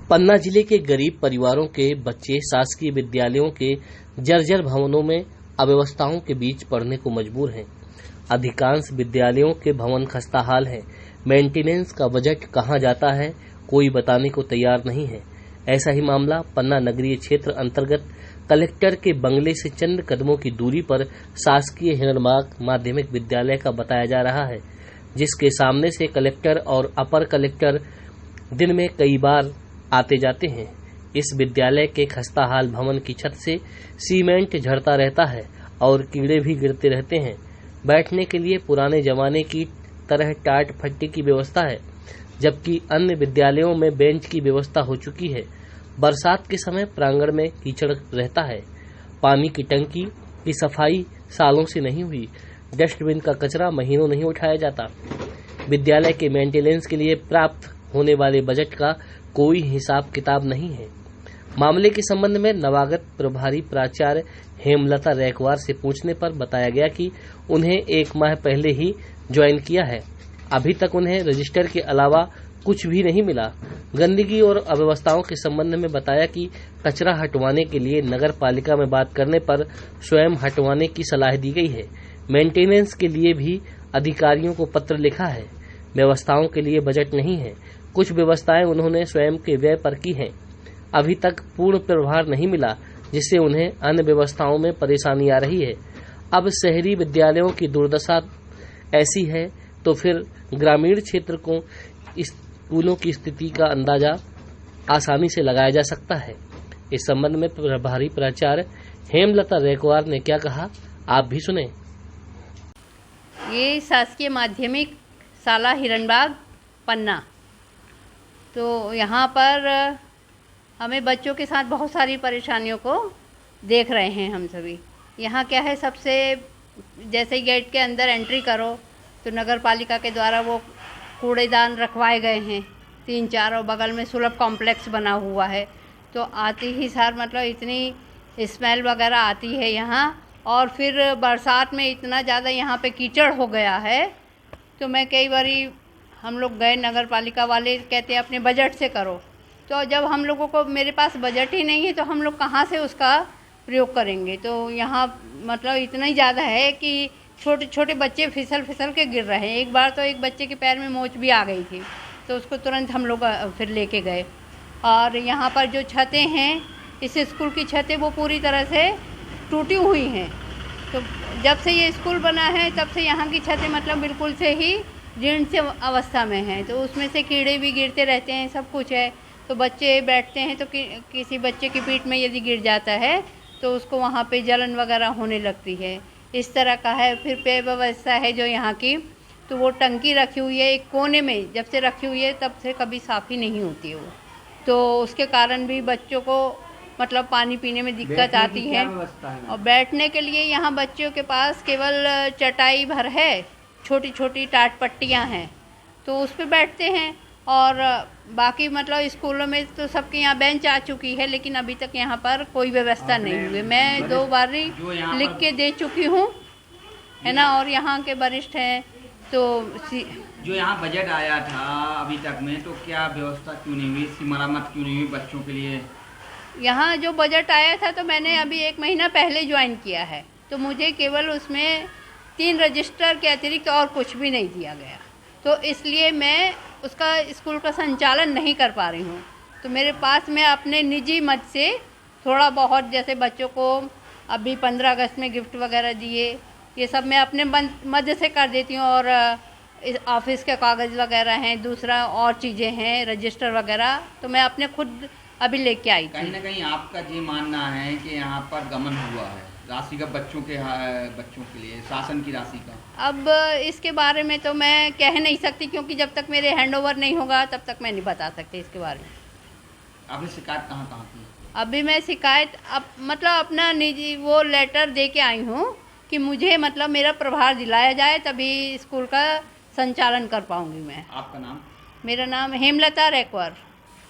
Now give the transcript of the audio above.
पन्ना जिले के गरीब परिवारों के बच्चे शासकीय विद्यालयों के जर्जर भवनों में अव्यवस्थाओं के बीच पढ़ने को मजबूर हैं। अधिकांश विद्यालयों के भवन खस्ताहाल हैं। मेंटेनेंस का बजट कहां जाता है, कोई बताने को तैयार नहीं है। ऐसा ही मामला पन्ना नगरीय क्षेत्र अंतर्गत कलेक्टर के बंगले से चंद कदमों की दूरी पर शासकीय हिरणबाग माध्यमिक विद्यालय का बताया जा रहा है, जिसके सामने से कलेक्टर और अपर कलेक्टर दिन में कई बार आते जाते हैं। इस विद्यालय के खस्ताहाल भवन की छत से सीमेंट झड़ता रहता है और कीड़े भी गिरते रहते हैं। बैठने के लिए पुराने जमाने की तरह टाट फट्टी की व्यवस्था है, जबकि अन्य विद्यालयों में बेंच की व्यवस्था हो चुकी है। बरसात के समय प्रांगण में कीचड़ रहता है। पानी की टंकी की सफाई सालों से नहीं हुई। डस्टबिन का कचरा महीनों नहीं उठाया जाता। विद्यालय के मेंटेनेंस के लिए प्राप्त होने वाले बजट का कोई हिसाब किताब नहीं है। मामले के संबंध में नवागत प्रभारी प्राचार्य हेमलता रैकवार से पूछने पर बताया गया कि उन्हें 1 माह पहले ही ज्वाइन किया है। अभी तक उन्हें रजिस्टर के अलावा कुछ भी नहीं मिला। गंदगी और अव्यवस्थाओं के संबंध में बताया कि कचरा हटवाने के लिए नगर पालिका में बात करने पर स्वयं हटवाने की सलाह दी गई है। मेंटेनेंस के लिए भी अधिकारियों को पत्र लिखा है। व्यवस्थाओं के लिए बजट नहीं है। कुछ व्यवस्थाएं उन्होंने स्वयं के व्यय पर की हैं। अभी तक पूर्ण प्रभार नहीं मिला, जिससे उन्हें अन्य व्यवस्थाओं में परेशानी आ रही है। अब शहरी विद्यालयों की दुर्दशा ऐसी है तो फिर ग्रामीण क्षेत्र को स्कूलों की स्थिति का अंदाजा आसानी से लगाया जा सकता है। इस संबंध में प्रभारी प्राचार्य हेमलता रैकवार ने क्या कहा, आप भी सुने। ये शासकीय माध्यमिक शाला हिरणबाग पन्ना, तो यहाँ पर हमें बच्चों के साथ बहुत सारी परेशानियों को देख रहे हैं हम सभी। यहाँ क्या है, सबसे जैसे ही गेट के अंदर एंट्री करो तो नगर पालिका के द्वारा वो कूड़ेदान रखवाए गए हैं 3-4 और बगल में सुलभ कॉम्प्लेक्स बना हुआ है। तो आती ही सार मतलब इतनी स्मेल वगैरह आती है यहाँ, और फिर बरसात में इतना ज़्यादा यहाँ पे कीचड़ हो गया है। तो मैं कई बारी हम लोग गए, नगर पालिका वाले कहते हैं अपने बजट से करो। तो जब हम लोगों को मेरे पास बजट ही नहीं है तो हम लोग कहाँ से उसका प्रयोग करेंगे। तो यहाँ मतलब इतना ही ज़्यादा है कि छोटे छोटे बच्चे फिसल के गिर रहे हैं। एक बार तो एक बच्चे के पैर में मोच भी आ गई थी, तो उसको तुरंत हम लोग फिर लेके गए। और यहाँ पर जो छतें हैं, इस स्कूल की छतें वो पूरी तरह से टूटी हुई हैं। तो जब से ये स्कूल बना है तब से यहाँ की छतें मतलब बिल्कुल से ही जीर्ण से अवस्था में हैं। तो उसमें से कीड़े भी गिरते रहते हैं, सब कुछ है। तो बच्चे बैठते हैं तो किसी बच्चे की पीठ में यदि गिर जाता है तो उसको वहाँ पे जलन वगैरह होने लगती है। इस तरह का है। फिर पेय व्यवस्था है जो यहाँ की, तो वो टंकी रखी हुई है एक कोने में। जब से रखी हुई है तब से कभी साफ़ ही नहीं होती है वो। तो उसके कारण भी बच्चों को मतलब पानी पीने में दिक्कत आती है। और बैठने के लिए यहाँ बच्चों के पास केवल चटाई भर है, छोटी छोटी टाट पट्टियाँ हैं, तो उस पर बैठते हैं। और बाकी मतलब स्कूलों में तो सबके यहाँ बेंच आ चुकी है, लेकिन अभी तक यहाँ पर कोई व्यवस्था नहीं हुई। मैं 2 बार लिख के दे चुकी हूँ, है ना। और यहाँ के वरिष्ठ हैं तो जो यहाँ बजट आया था अभी तक में, तो क्या व्यवस्था क्यों नहीं हुई, इसकी मरम्मत क्यों नहीं हुई बच्चों के लिए? यहाँ जो बजट आया था तो मैंने अभी 1 महीना पहले ज्वाइन किया है, तो मुझे केवल उसमें 3 रजिस्टर के अतिरिक्त और कुछ भी नहीं दिया गया। तो इसलिए मैं उसका स्कूल का संचालन नहीं कर पा रही हूँ। तो मेरे पास मैं अपने निजी मद से थोड़ा बहुत, जैसे बच्चों को अभी 15 अगस्त में गिफ्ट वगैरह दिए, ये सब मैं अपने मद से कर देती हूँ। और ऑफिस के कागज़ वगैरह हैं, दूसरा और चीज़ें हैं, रजिस्टर वगैरह, तो मैं अपने खुद अभी लेके आई थी। कहीं ना कहीं आपका ये मानना है कि यहाँ पर गमन हुआ है राशि का बच्चों के लिए, शासन की राशि का? अब इसके बारे में तो मैं कह नहीं सकती, क्योंकि जब तक मेरे हैंडओवर नहीं होगा तब तक मैं नहीं बता सकती इसके बारे में। आपने शिकायत कहाँ की? अभी मैं शिकायत मतलब अपना निजी वो लेटर दे के आई हूँ कि मुझे मतलब मेरा प्रभार दिलाया जाए, तभी स्कूल का संचालन कर पाऊँगी मैं। आपका नाम? मेरा नाम हेमलता रैकवार।